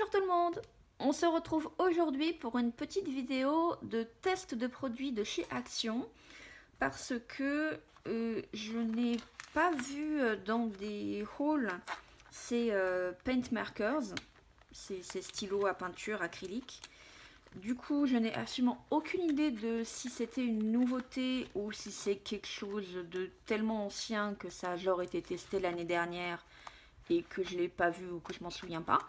Bonjour tout le monde. On se retrouve aujourd'hui pour une petite vidéo de test de produits de chez Action parce que je n'ai pas vu dans des hauls ces paint markers, ces stylos à peinture acrylique. Du coup, je n'ai absolument aucune idée de si c'était une nouveauté ou si c'est quelque chose de tellement ancien que ça a genre été testé l'année dernière et que je ne l'ai pas vu ou que je m'en souviens pas.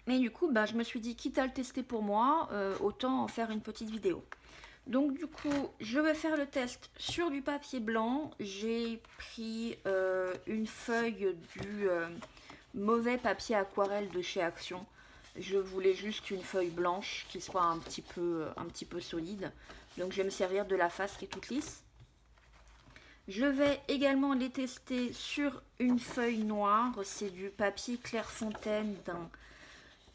Mais du coup, je me suis dit, quitte à le tester pour moi, autant en faire une petite vidéo. Donc du coup, je vais faire le test sur du papier blanc. J'ai pris une feuille du mauvais papier aquarelle de chez Action. Je voulais juste une feuille blanche qui soit un petit peu solide. Donc je vais me servir de la face qui est toute lisse. Je vais également les tester sur une feuille noire. C'est du papier Clairefontaine d'un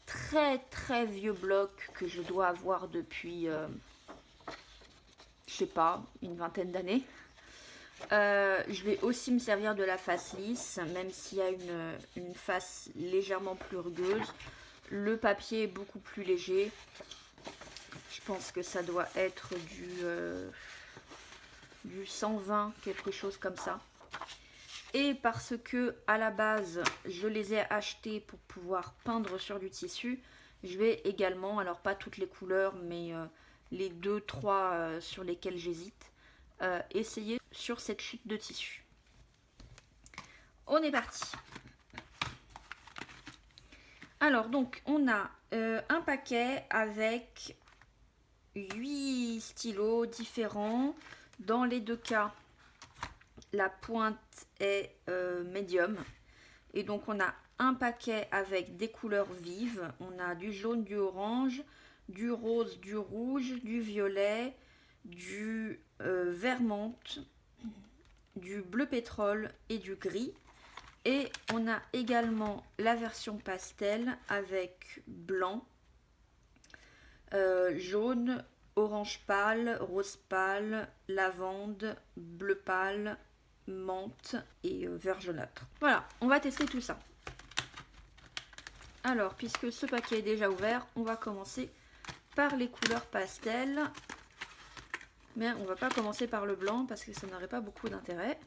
très vieux bloc que je dois avoir depuis, je sais pas, une vingtaine d'années. Je vais aussi me servir de la face lisse, même s'il y a une face légèrement plus rugueuse. Le papier est beaucoup plus léger. Je pense que ça doit être du 120, quelque chose comme ça. Et parce que à la base, je les ai achetés pour pouvoir peindre sur du tissu, je vais également, alors pas toutes les couleurs, mais les 2-3 sur lesquelles j'hésite, essayer sur cette chute de tissu. On est parti. Alors donc on a un paquet avec 8 stylos différents. Dans les deux cas, la pointe est médium. Et donc on a un paquet avec des couleurs vives. On a du jaune, du orange, du rose, du rouge, du violet, du vert menthe, du bleu pétrole et du gris. Et on a également la version pastel avec blanc, jaune, orange pâle, rose pâle, lavande, bleu pâle, menthe et vert jaunâtre. Voilà, on va tester tout ça. Alors, puisque ce paquet est déjà ouvert, on va commencer par les couleurs pastel. Mais on va pas commencer par le blanc parce que ça n'aurait pas beaucoup d'intérêt.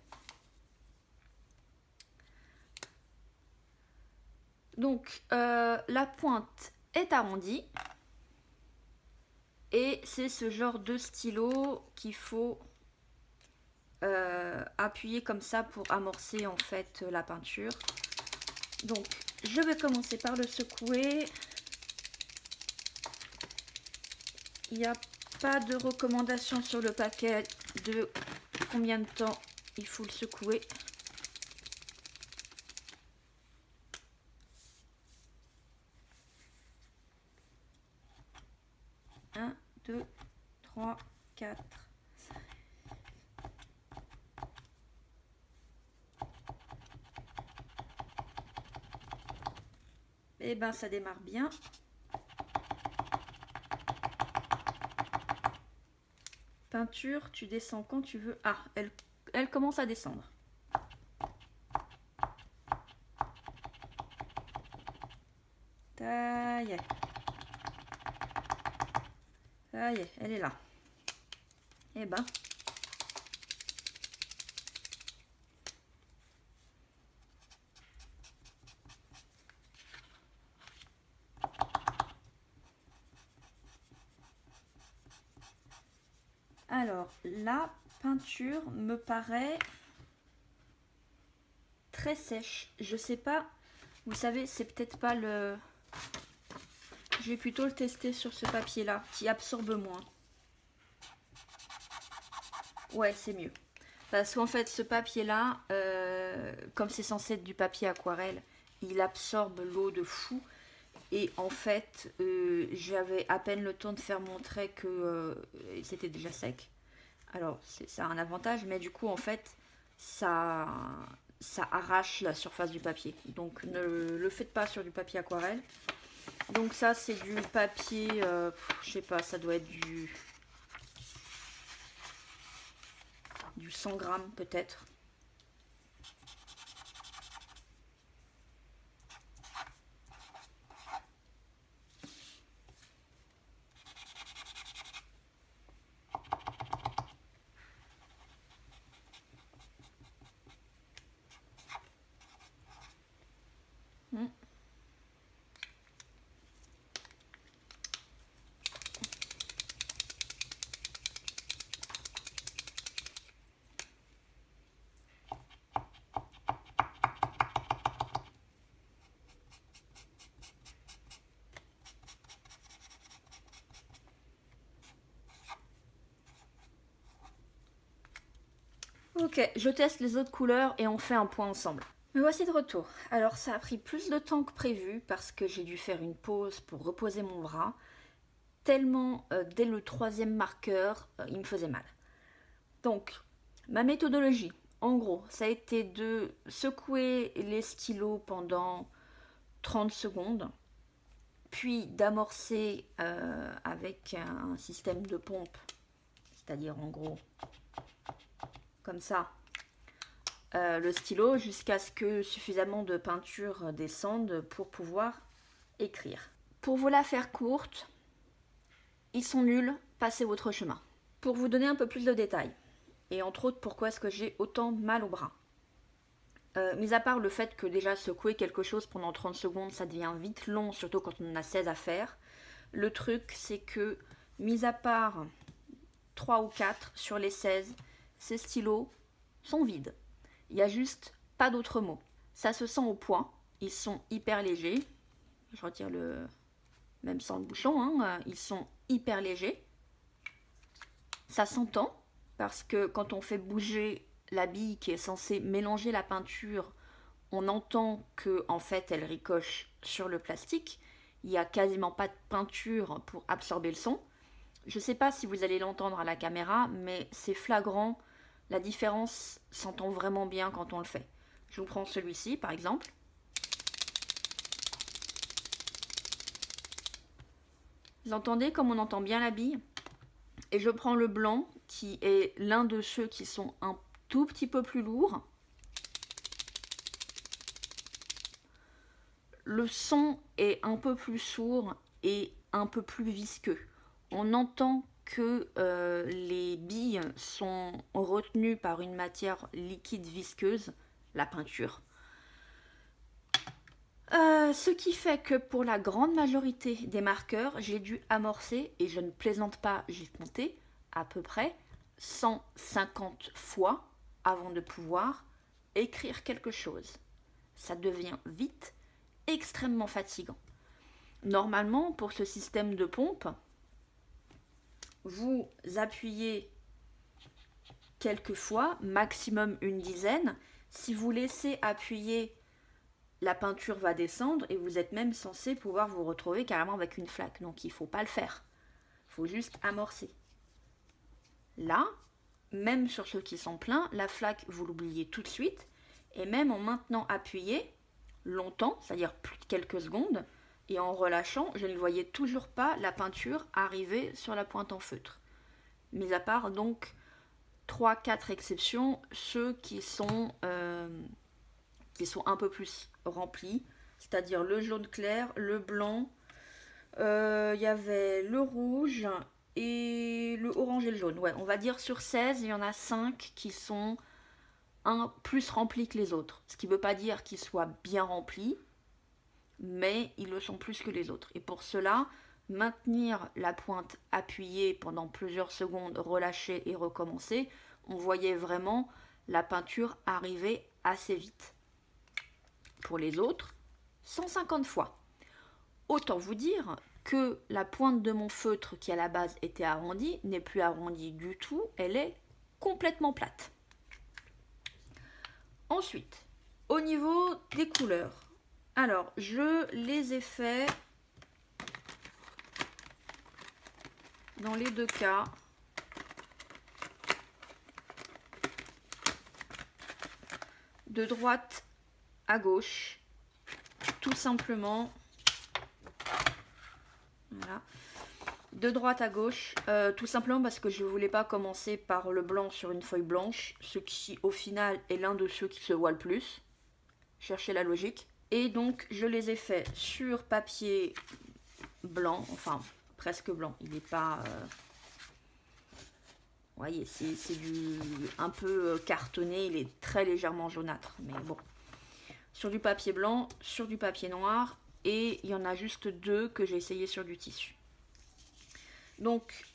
Donc, la pointe est arrondie. Et c'est ce genre de stylo qu'il faut appuyer comme ça pour amorcer en fait la peinture. Donc je vais commencer par le secouer. Il n'y a pas de recommandation sur le paquet de combien de temps il faut le secouer. Un, 2, 3, 4. Et ben ça démarre bien. Peinture, tu descends quand tu veux. Ah, elle commence à descendre. Ça y est. Ça y est, elle est là. Et ben. Alors, la peinture me paraît très sèche. Je sais pas, vous savez, c'est peut-être pas le... Je vais plutôt le tester sur ce papier-là, qui absorbe moins. Ouais, c'est mieux. Parce qu'en fait, ce papier-là, comme c'est censé être du papier aquarelle, il absorbe l'eau de fou. Et en fait, j'avais à peine le temps de faire mon trait que c'était déjà sec. Alors, ça a un avantage, mais du coup, en fait, ça arrache la surface du papier. Donc, ne le faites pas sur du papier aquarelle. Donc ça, c'est du papier, je sais pas, ça doit être du 100 grammes peut-être. Ok, je teste les autres couleurs et on fait un point ensemble. Me voici de retour. Alors ça a pris plus de temps que prévu parce que j'ai dû faire une pause pour reposer mon bras. Tellement dès le 3e marqueur, il me faisait mal. Donc, ma méthodologie, en gros, ça a été de secouer les stylos pendant 30 secondes, puis d'amorcer avec un système de pompe, c'est-à-dire en gros comme ça, le stylo jusqu'à ce que suffisamment de peinture descende pour pouvoir écrire. Pour vous la faire courte, ils sont nuls, passez votre chemin. Pour vous donner un peu plus de détails, et entre autres pourquoi est-ce que j'ai autant mal au bras. Mis à part le fait que déjà secouer quelque chose pendant 30 secondes, ça devient vite long, surtout quand on en a 16 à faire. Le truc, c'est que, mis à part 3 ou 4 sur les 16, ces stylos sont vides. Il n'y a juste pas d'autres mots. Ça se sent au poing, ils sont hyper légers. Je retire le... même sans le bouchon, hein, ils sont hyper légers. Ça s'entend, parce que quand on fait bouger la bille qui est censée mélanger la peinture, on entend que en fait elle ricoche sur le plastique. Il n'y a quasiment pas de peinture pour absorber le son. Je ne sais pas si vous allez l'entendre à la caméra, mais c'est flagrant. La différence s'entend vraiment bien quand on le fait. Je vous prends celui-ci par exemple. Vous entendez comme on entend bien la bille? Et je prends le blanc qui est l'un de ceux qui sont un tout petit peu plus lourds. Le son est un peu plus sourd et un peu plus visqueux. On entend que les billes sont retenues par une matière liquide visqueuse, la peinture. Ce qui fait que pour la grande majorité des marqueurs, j'ai dû amorcer, et je ne plaisante pas, j'ai compté, à peu près 150 fois avant de pouvoir écrire quelque chose. Ça devient vite extrêmement fatigant. Normalement, pour ce système de pompe, vous appuyez quelques fois, maximum une dizaine. Si vous laissez appuyer, la peinture va descendre et vous êtes même censé pouvoir vous retrouver carrément avec une flaque. Donc il ne faut pas le faire. Il faut juste amorcer. Là, même sur ceux qui sont pleins, la flaque, vous l'oubliez tout de suite. Et même en maintenant appuyé longtemps, c'est-à-dire plus de quelques secondes, et en relâchant, je ne voyais toujours pas la peinture arriver sur la pointe en feutre. Mis à part donc 3-4 exceptions, ceux qui sont un peu plus remplis, c'est-à-dire le jaune clair, le blanc, il y avait le rouge et le orange et le jaune. Ouais, on va dire sur 16, il y en a 5 qui sont plus remplis que les autres. Ce qui ne veut pas dire qu'ils soient bien remplis, mais ils le sont plus que les autres. Et pour cela, maintenir la pointe appuyée pendant plusieurs secondes, relâcher et recommencer, on voyait vraiment la peinture arriver assez vite. Pour les autres, 150 fois. Autant vous dire que la pointe de mon feutre qui à la base était arrondie n'est plus arrondie du tout, elle est complètement plate. Ensuite, au niveau des couleurs, alors je les ai fait dans les deux cas de droite à gauche, tout simplement. Voilà. De droite à gauche, tout simplement parce que je ne voulais pas commencer par le blanc sur une feuille blanche, ce qui au final est l'un de ceux qui se voit le plus. Cherchez la logique. Et donc je les ai faits sur papier blanc, enfin presque blanc, il n'est pas... Vous voyez, c'est du un peu cartonné, il est très légèrement jaunâtre, mais bon. Sur du papier blanc, sur du papier noir, et il y en a juste 2 que j'ai essayé sur du tissu. Donc,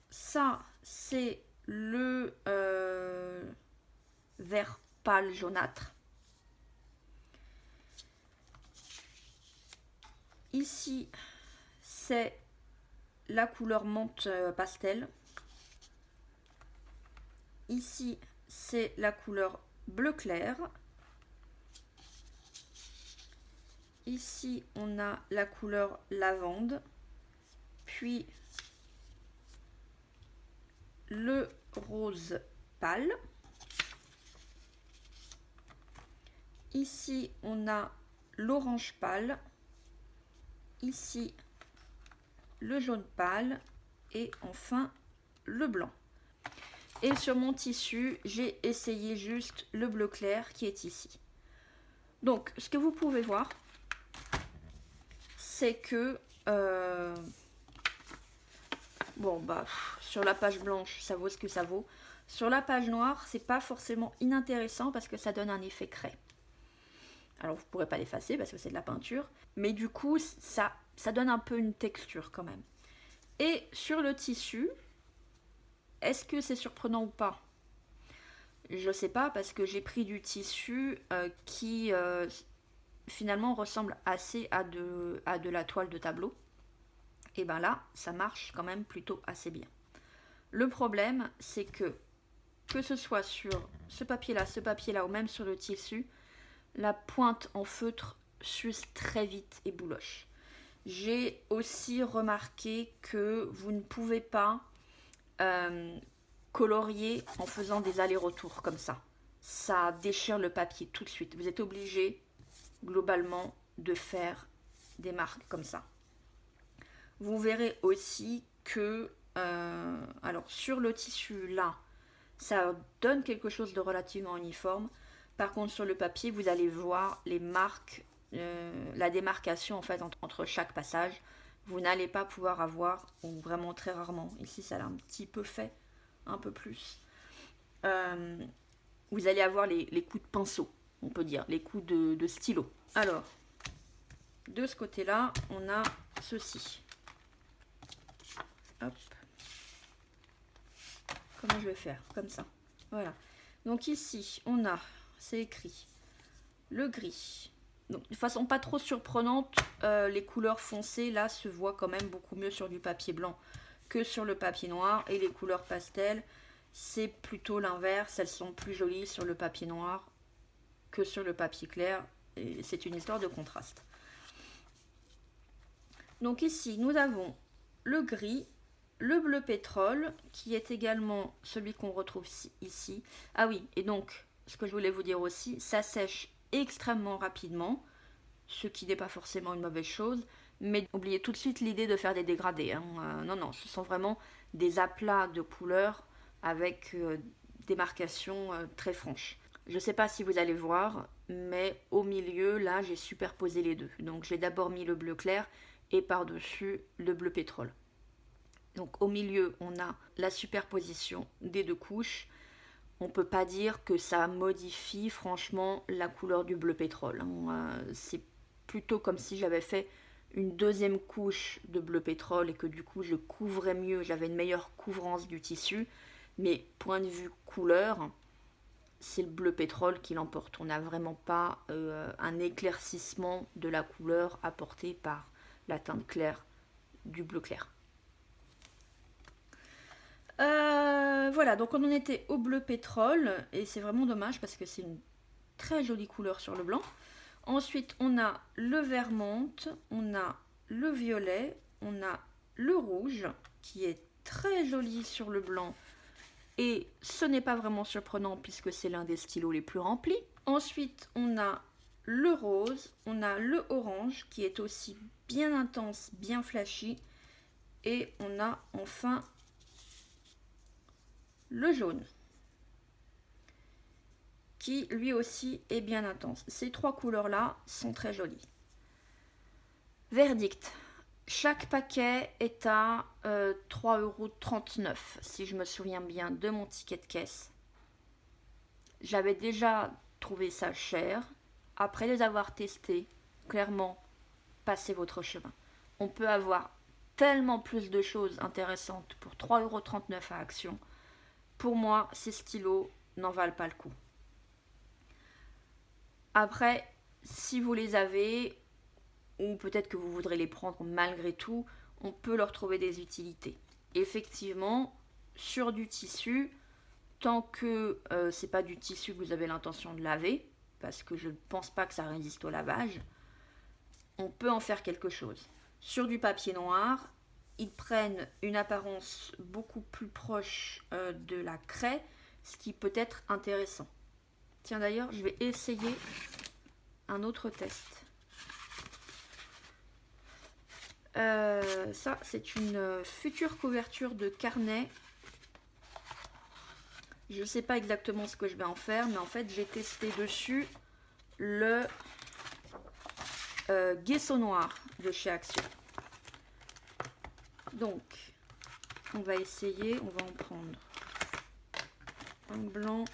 ça, c'est le vert pâle jaunâtre. Ici, c'est la couleur menthe pastel. Ici, c'est la couleur bleu clair. Ici, on a la couleur lavande. Puis, le rose pâle. Ici, on a l'orange pâle. Ici, le jaune pâle. Et enfin, le blanc. Et sur mon tissu, j'ai essayé juste le bleu clair qui est ici. Donc, ce que vous pouvez voir, c'est que bon bah sur la page blanche, ça vaut ce que ça vaut. Sur la page noire, c'est pas forcément inintéressant parce que ça donne un effet craie. Alors vous pourrez pas l'effacer parce que c'est de la peinture, mais du coup ça donne un peu une texture quand même. Et sur le tissu, est-ce que c'est surprenant ou pas? Je sais pas parce que j'ai pris du tissu qui finalement ressemble assez à de la toile de tableau. Et bien là, ça marche quand même plutôt assez bien. Le problème, c'est que ce soit sur ce papier-là ou même sur le tissu, la pointe en feutre s'use très vite et bouloche. J'ai aussi remarqué que vous ne pouvez pas colorier en faisant des allers-retours comme ça. Ça déchire le papier tout de suite. Vous êtes obligé globalement de faire des marques comme ça. Vous verrez aussi que alors sur le tissu là, ça donne quelque chose de relativement uniforme. Par contre sur le papier, vous allez voir les marques, la démarcation en fait entre chaque passage. Vous n'allez pas pouvoir avoir, ou vraiment très rarement, ici ça l'a un petit peu fait, un peu plus. Vous allez avoir les coups de pinceau, on peut dire, les coups de stylo. Alors, de ce côté-là, on a ceci. Hop. Comment je vais faire? Comme ça. Voilà. Donc ici, on a, c'est écrit, le gris. Donc de façon pas trop surprenante, les couleurs foncées, là, se voient quand même beaucoup mieux sur du papier blanc que sur le papier noir. Et les couleurs pastel, c'est plutôt l'inverse. Elles sont plus jolies sur le papier noir que sur le papier clair. Et c'est une histoire de contraste. Donc ici, nous avons le gris, le bleu pétrole, qui est également celui qu'on retrouve ici. Ah oui, et donc, ce que je voulais vous dire aussi, ça sèche extrêmement rapidement, ce qui n'est pas forcément une mauvaise chose, mais oubliez tout de suite l'idée de faire des dégradés. Hein. Non, non, ce sont vraiment des aplats de couleurs avec des marcations très franches. Je ne sais pas si vous allez voir, mais au milieu, là, j'ai superposé les deux. Donc, j'ai d'abord mis le bleu clair et par-dessus le bleu pétrole. Donc, au milieu, on a la superposition des deux couches. On ne peut pas dire que ça modifie franchement la couleur du bleu pétrole. C'est plutôt comme si j'avais fait une deuxième couche de bleu pétrole et que du coup, je couvrais mieux, j'avais une meilleure couvrance du tissu. Mais point de vue couleur, c'est le bleu pétrole qui l'emporte. On n'a vraiment pas un éclaircissement de la couleur apporté par la teinte claire du bleu clair. Voilà, donc on en était au bleu pétrole et c'est vraiment dommage parce que c'est une très jolie couleur sur le blanc. Ensuite, on a le vert menthe, on a le violet, on a le rouge qui est très joli sur le blanc. Et ce n'est pas vraiment surprenant puisque c'est l'un des stylos les plus remplis. Ensuite, on a le rose, on a le orange qui est aussi bien intense, bien flashy. Et on a enfin le jaune qui lui aussi est bien intense. Ces trois couleurs-là sont très jolies. Verdict. Chaque paquet est à 3,39 € si je me souviens bien de mon ticket de caisse. J'avais déjà trouvé ça cher. Après les avoir testés, clairement, passez votre chemin. On peut avoir tellement plus de choses intéressantes pour 3,39 € à Action. Pour moi, ces stylos n'en valent pas le coup. Après, si vous les avez, ou peut-être que vous voudrez les prendre malgré tout, on peut leur trouver des utilités. Effectivement, sur du tissu, tant que c'est pas du tissu que vous avez l'intention de laver, parce que je ne pense pas que ça résiste au lavage, on peut en faire quelque chose. Sur du papier noir, ils prennent une apparence beaucoup plus proche de la craie, ce qui peut être intéressant. Tiens d'ailleurs, je vais essayer un autre test. Ça, c'est une future couverture de carnet. Je ne sais pas exactement ce que je vais en faire, mais en fait, j'ai testé dessus le Gesso noir de chez Action. Donc, on va essayer, on va en prendre un blanc,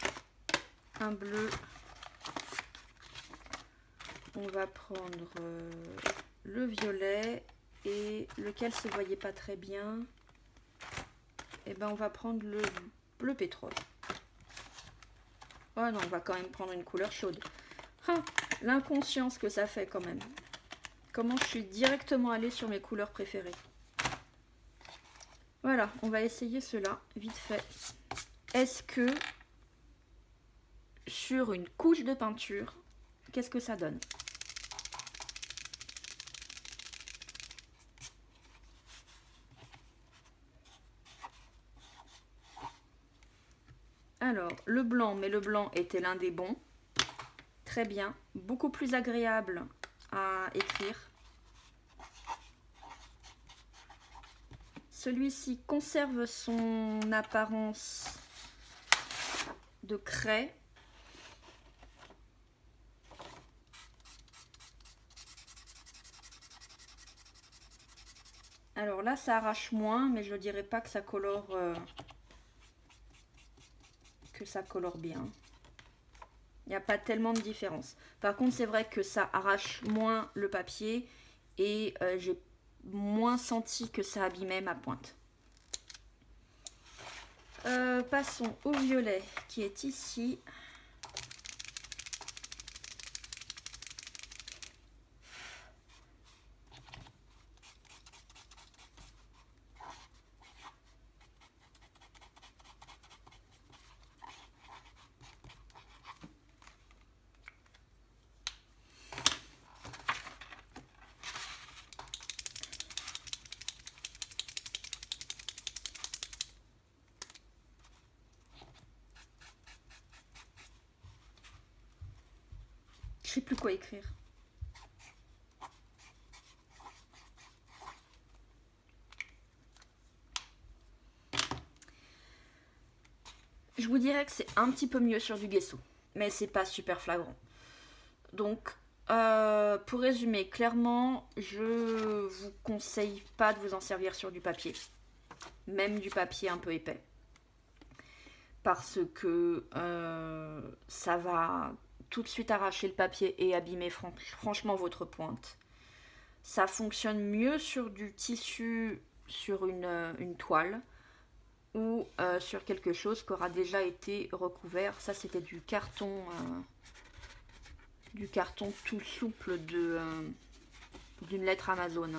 un bleu. On va prendre le violet et lequel se voyait pas très bien. Et ben on va prendre le bleu pétrole. Oh non, on va quand même prendre une couleur chaude. Ah, l'inconscience que ça fait quand même. Comment je suis directement allée sur mes couleurs préférées. Voilà, on va essayer cela, vite fait. Est-ce que sur une couche de peinture, qu'est-ce que ça donne? Alors, le blanc, mais le blanc était l'un des bons. Très bien, beaucoup plus agréable à écrire. Celui-ci conserve son apparence de craie. Alors là, ça arrache moins, mais je ne dirais pas que ça colore, bien. Il n'y a pas tellement de différence. Par contre, c'est vrai que ça arrache moins le papier et j'ai moins senti que ça abîmait ma pointe. Passons au violet qui est ici. Je sais plus quoi écrire. Je vous dirais que c'est un petit peu mieux sur du gesso, mais c'est pas super flagrant. Donc, pour résumer, clairement, je vous conseille pas de vous en servir sur du papier, même du papier un peu épais, parce que ça va tout de suite arracher le papier et abîmer franchement votre pointe. Ça fonctionne mieux sur du tissu, sur une toile ou sur quelque chose qui aura déjà été recouvert. Ça, c'était du carton tout souple d'une lettre Amazon.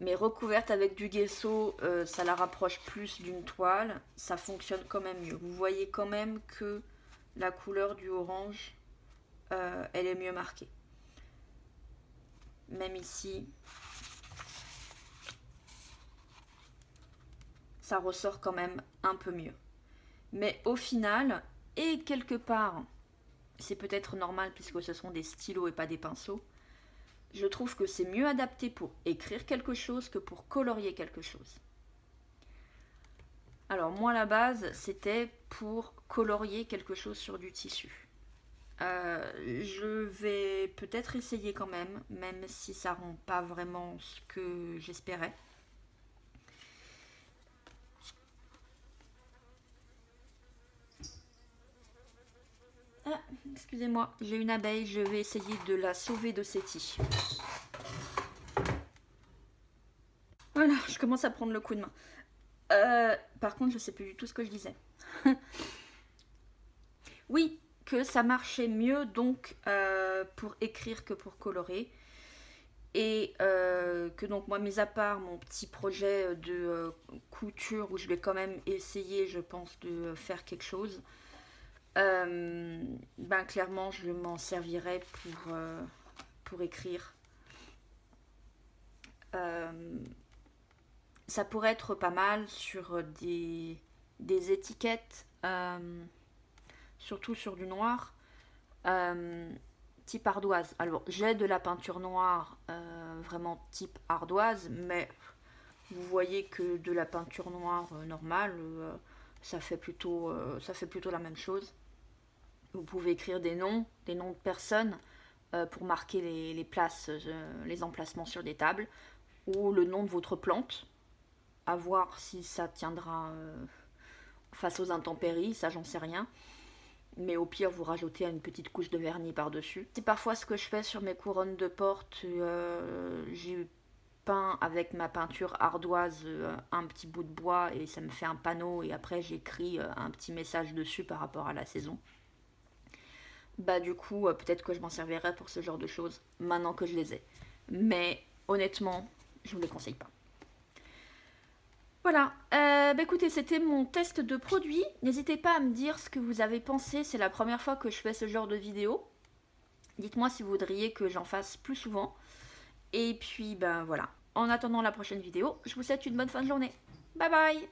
Mais recouverte avec du gesso, ça la rapproche plus d'une toile. Ça fonctionne quand même mieux. Vous voyez quand même que la couleur du orange, elle est mieux marquée. Même ici, ça ressort quand même un peu mieux. Mais au final, et quelque part, c'est peut-être normal puisque ce sont des stylos et pas des pinceaux, je trouve que c'est mieux adapté pour écrire quelque chose que pour colorier quelque chose. Alors moi, à la base, c'était pour colorier quelque chose sur du tissu. Je vais peut-être essayer quand même, même si ça rend pas vraiment ce que j'espérais. Ah, excusez-moi, j'ai une abeille, je vais essayer de la sauver de ses tiges. Voilà, je commence à prendre le coup de main. Par contre, je sais plus du tout ce que je disais. Oui, que ça marchait mieux donc pour écrire que pour colorer. Et que donc moi, mis à part mon petit projet de couture où je vais quand même essayer, je pense, de faire quelque chose, ben clairement je m'en servirai pour écrire. Ça pourrait être pas mal sur des étiquettes, surtout sur du noir, type ardoise. Alors j'ai de la peinture noire vraiment type ardoise, mais vous voyez que de la peinture noire normale, ça fait plutôt la même chose. Vous pouvez écrire des noms de personnes pour marquer les places, les emplacements sur des tables, ou le nom de votre plante, à voir si ça tiendra face aux intempéries, ça j'en sais rien. Mais au pire, vous rajoutez une petite couche de vernis par-dessus. C'est parfois ce que je fais sur mes couronnes de porte. J'ai peint avec ma peinture ardoise un petit bout de bois et ça me fait un panneau, et après j'écris un petit message dessus par rapport à la saison. Bah du coup, peut-être que je m'en servirai pour ce genre de choses maintenant que je les ai. Mais honnêtement, je vous les conseille pas. Voilà, bah écoutez, c'était mon test de produit. N'hésitez pas à me dire ce que vous avez pensé, c'est la première fois que je fais ce genre de vidéo. Dites-moi si vous voudriez que j'en fasse plus souvent. Et puis, ben voilà. En attendant la prochaine vidéo, je vous souhaite une bonne fin de journée. Bye bye!